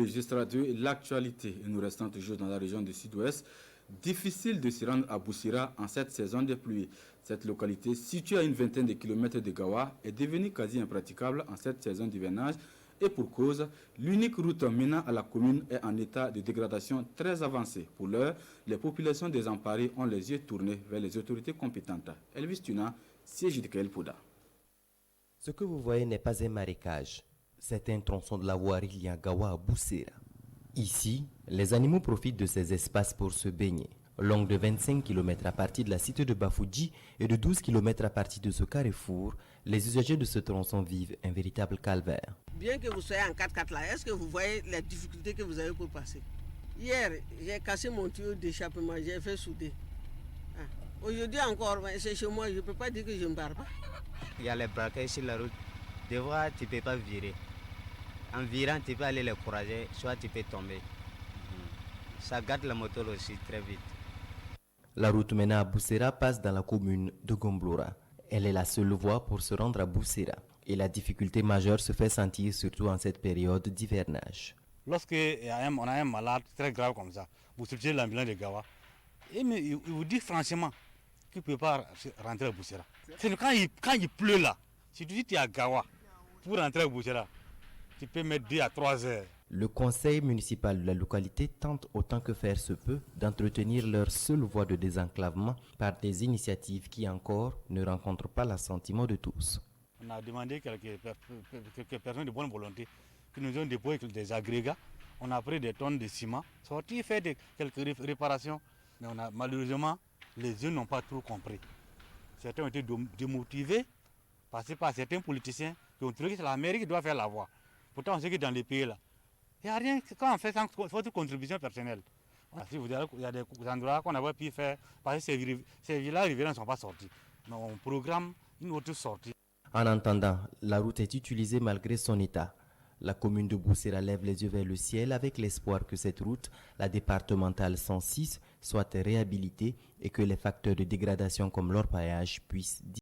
Registre radio et l'actualité. Nous restons toujours dans la région du Sud-Ouest. Difficile de se rendre à Boussira en cette saison de pluie. Cette localité, située à une vingtaine de kilomètres de Gawa, est devenue quasi impraticable en cette saison d'hivernage. Et pour cause, l'unique route menant à la commune est en état de dégradation très avancé. Pour l'heure, les populations désemparées ont les yeux tournés vers les autorités compétentes. Elvis Tuna, siège de Kael Pouda. Ce que vous voyez n'est pas un marécage. C'est un tronçon de la voirie liant Gawa à Boussira. Ici, les animaux profitent de ces espaces pour se baigner. Longue de 25 km à partir de la cité de Bafouji et de 12 km à partir de ce carrefour, les usagers de ce tronçon vivent un véritable calvaire. Bien que vous soyez en 4x4 là, est-ce que vous voyez les difficultés que vous avez pour passer? Hier, j'ai cassé mon tuyau d'échappement, j'ai fait souder. Aujourd'hui encore, c'est chez moi, je ne peux pas dire que je ne pars pas. Il y a les braquages sur la route. Des fois, tu ne peux pas virer. En virant, tu peux aller les courager, soit tu peux tomber. Ça gâte la moto aussi très vite. La route menant à Boussira passe dans la commune de Gomblora. Elle est la seule voie pour se rendre à Boussira. Et la difficulté majeure se fait sentir surtout en cette période d'hivernage. Lorsqu'on a un malade très grave comme ça, vous sortez l'ambulance de Gawa, et il vous dit franchement qu'il ne peut pas rentrer à Boussira. C'est quand il pleut là, si tu dis que tu es à Gawa, pour rentrer à Boussira, tu peux mettre 2 à 3 heures. Le conseil municipal de la localité tente autant que faire se peut d'entretenir leur seule voie de désenclavement par des initiatives qui encore ne rencontrent pas l'assentiment de tous. On a demandé quelques personnes de bonne volonté qui nous ont déposé des agrégats. On a pris des tonnes de ciment, sorti, fait quelques réparations. Mais malheureusement, les uns n'ont pas trop compris. Certains ont été démotivés par certains politiciens qui ont trouvé que c'est la mairie qui doit faire la voie. Pourtant, on sait que dans les pays là, il n'y a rien quand on fait sans votre contribution personnelle. Il y a des endroits qu'on avait pu faire parce que ces villages riverains ne sont pas sortis. Mais on programme une autre sortie. En attendant, la route est utilisée malgré son état. La commune de Boussira lève les yeux vers le ciel avec l'espoir que cette route, la départementale 106, soit réhabilitée et que les facteurs de dégradation comme l'orpaillage puissent